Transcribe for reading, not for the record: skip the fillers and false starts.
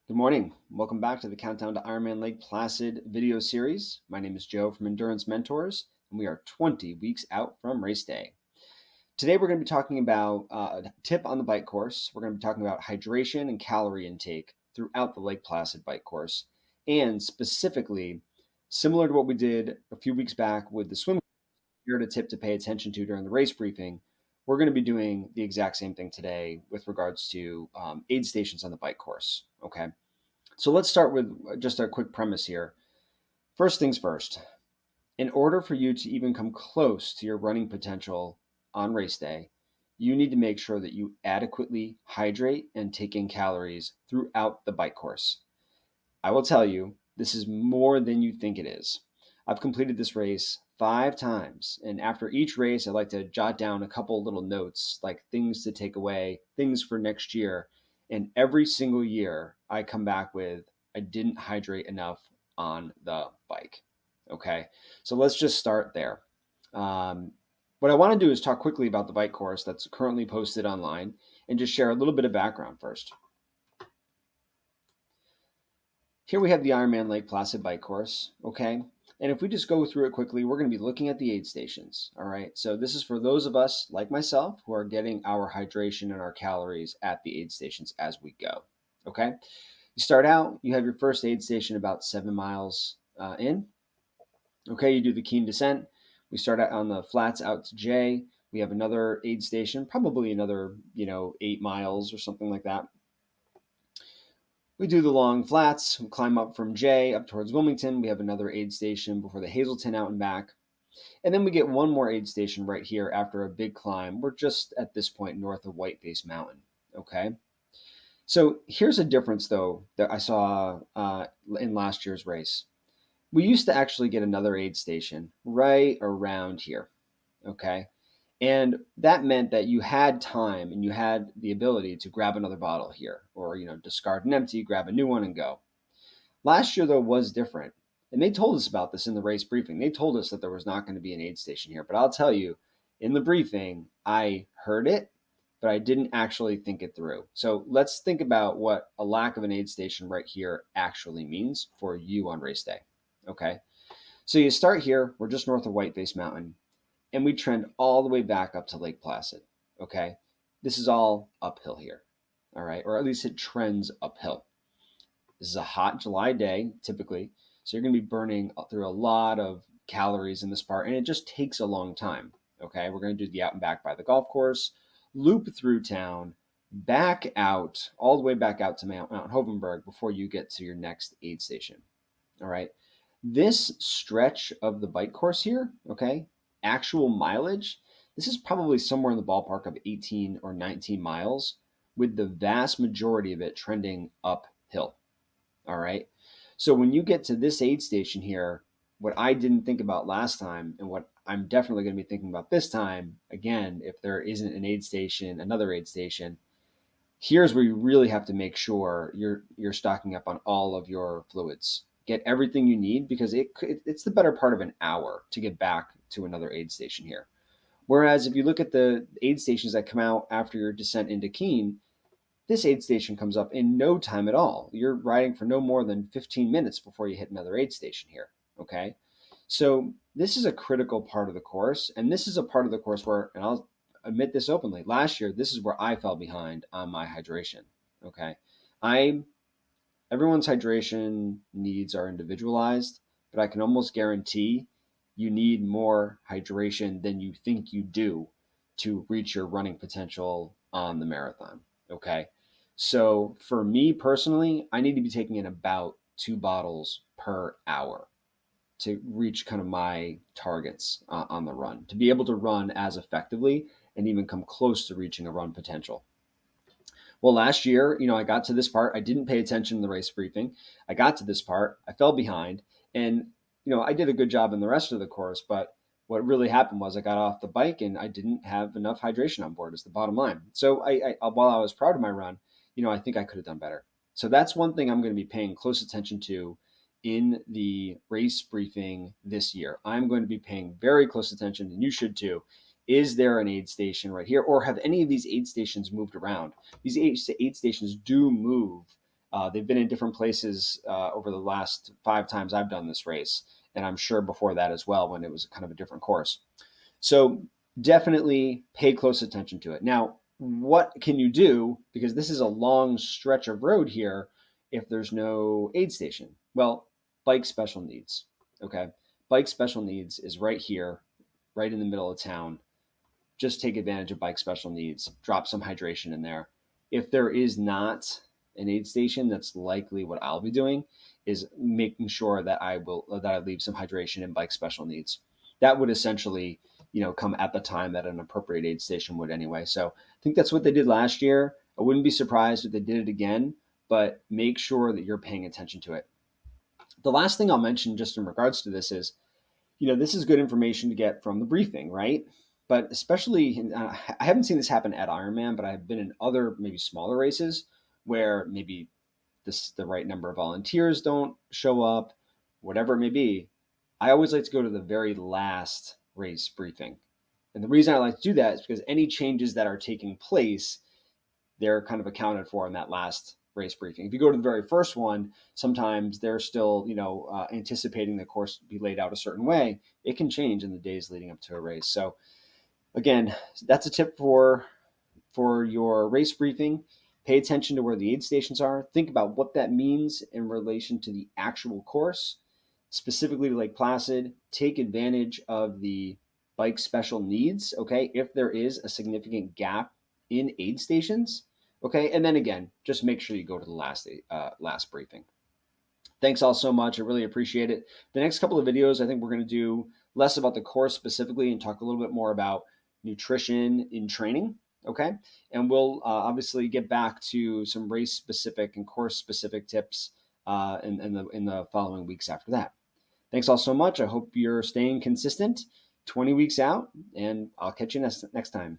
Good morning. Welcome back to the Countdown to Ironman Lake Placid video series. My name is Joe from Endurance Mentors, and we are 20 weeks out from race day. Today, we're going to be talking about a tip on the bike course. We're going to be talking about hydration and calorie intake throughout the Lake Placid bike course, and specifically, similar to what we did a few weeks back with the swim, here a tip to pay attention to during the race briefing. We're going to be doing the exact same thing today with regards to aid stations on the bike course. Okay. So let's start with just a quick premise here. First things first, in order for you to even come close to your running potential on race day, you need to make sure that you adequately hydrate and take in calories throughout the bike course. I will tell you, this is more than you think it is. I've completed this race 5 times, and after each race, I like to jot down a couple little notes, like things to take away, things for next year. And every single year, I come back with, I didn't hydrate enough on the bike. Okay, so let's just start there. Um, what I want to do is talk quickly about the bike course that's currently posted online and just share a little bit of background first. Here we have the Ironman Lake Placid bike course, okay? And if we just go through it quickly, we're going to be looking at the aid stations, all right? So this is for those of us like myself who are getting our hydration and our calories at the aid stations as we go, okay? You start out, you have your first aid station about 7 miles in. Okay, you do the Keene descent. We start out on the flats out to J. We have another aid station, probably another, 8 miles or something like that. We do the long flats, we climb up from J up towards Wilmington. We have another aid station before the Hazelton out and back. And then we get one more aid station right here after a big climb. We're just at this point north of Whiteface Mountain. Okay. So here's a difference, though, that I saw in last year's race. We used to actually get another aid station right around here. Okay. And that meant that you had time and you had the ability to grab another bottle here or, discard an empty, grab a new one and go. Last year, though, was different. And they told us about this in the race briefing. They told us that there was not going to be an aid station here. But I'll tell you, in the briefing, I heard it, but I didn't actually think it through. So let's think about what a lack of an aid station right here actually means for you on race day. Okay. So you start here. We're just north of Whiteface Mountain, and we trend all the way back up to Lake Placid. Okay. This is all uphill here. All right. Or at least it trends uphill. This is a hot July day, typically. So you're going to be burning through a lot of calories in this part, and it just takes a long time. Okay. We're going to do the out and back by the golf course, loop through town, back out, all the way back out to Mount Hovenberg before you get to your next aid station. All right. This stretch of the bike course here, okay, actual mileage, this is probably somewhere in the ballpark of 18 or 19 miles, with the vast majority of it trending uphill. All right. So when you get to this aid station here, what I didn't think about last time and what I'm definitely going to be thinking about this time, again, if there isn't an aid station, another aid station, here's where you really have to make sure you're stocking up on all of your fluids. Get everything you need because it's the better part of an hour to get back to another aid station here. Whereas if you look at the aid stations that come out after your descent into Keene, this aid station comes up in no time at all. You're riding for no more than 15 minutes before you hit another aid station here. Okay. So this is a critical part of the course. And this is a part of the course where, and I'll admit this openly, last year, this is where I fell behind on my hydration. Okay. I Everyone's hydration needs are individualized, but I can almost guarantee you need more hydration than you think you do to reach your running potential on the marathon. Okay. So for me personally, I need to be taking in about 2 bottles per hour to reach kind of my targets on the run, to be able to run as effectively and even come close to reaching a run potential. Well, last year, I got to this part. I didn't pay attention in the race briefing. I got to this part. I fell behind. And, I did a good job in the rest of the course. But what really happened was I got off the bike and I didn't have enough hydration on board, is the bottom line. So while I was proud of my run, I think I could have done better. So that's one thing I'm going to be paying close attention to in the race briefing this year. I'm going to be paying very close attention, and you should too. Is there an aid station right here, or have any of these aid stations moved around? These aid stations do move They've been in different places over the last 5 times I've done this race, and I'm sure before that as well when it was kind of a different course. So definitely pay close attention to it. Now, what can you do? Because this is a long stretch of road here if there's no aid station. Well, bike special needs. Okay. Bike special needs is right here, right in the middle of town. Just take advantage of bike special needs, drop some hydration in there. If there is not an aid station, that's likely what I'll be doing is making sure that I leave some hydration in bike special needs. That would essentially, come at the time that an appropriate aid station would anyway. So I think that's what they did last year. I wouldn't be surprised if they did it again, but make sure that you're paying attention to it. The last thing I'll mention just in regards to this is, this is good information to get from the briefing, right? But especially, I haven't seen this happen at Ironman, but I've been in other maybe smaller races where maybe the right number of volunteers don't show up, whatever it may be. I always like to go to the very last race briefing. And the reason I like to do that is because any changes that are taking place, they're kind of accounted for in that last race briefing. If you go to the very first one, sometimes they're still, anticipating the course to be laid out a certain way. It can change in the days leading up to a race. So again, that's a tip for your race briefing. Pay attention to where the aid stations are. Think about what that means in relation to the actual course, specifically Lake Placid. Take advantage of the bike special needs, okay, if there is a significant gap in aid stations, okay, and then again, just make sure you go to the last briefing. Thanks all so much. I really appreciate it. The next couple of videos, I think we're going to do less about the course specifically and talk a little bit more about nutrition in training. Okay. And we'll obviously get back to some race specific and course specific tips in the following weeks after that. Thanks all so much. I hope you're staying consistent 20 weeks out, and I'll catch you next time.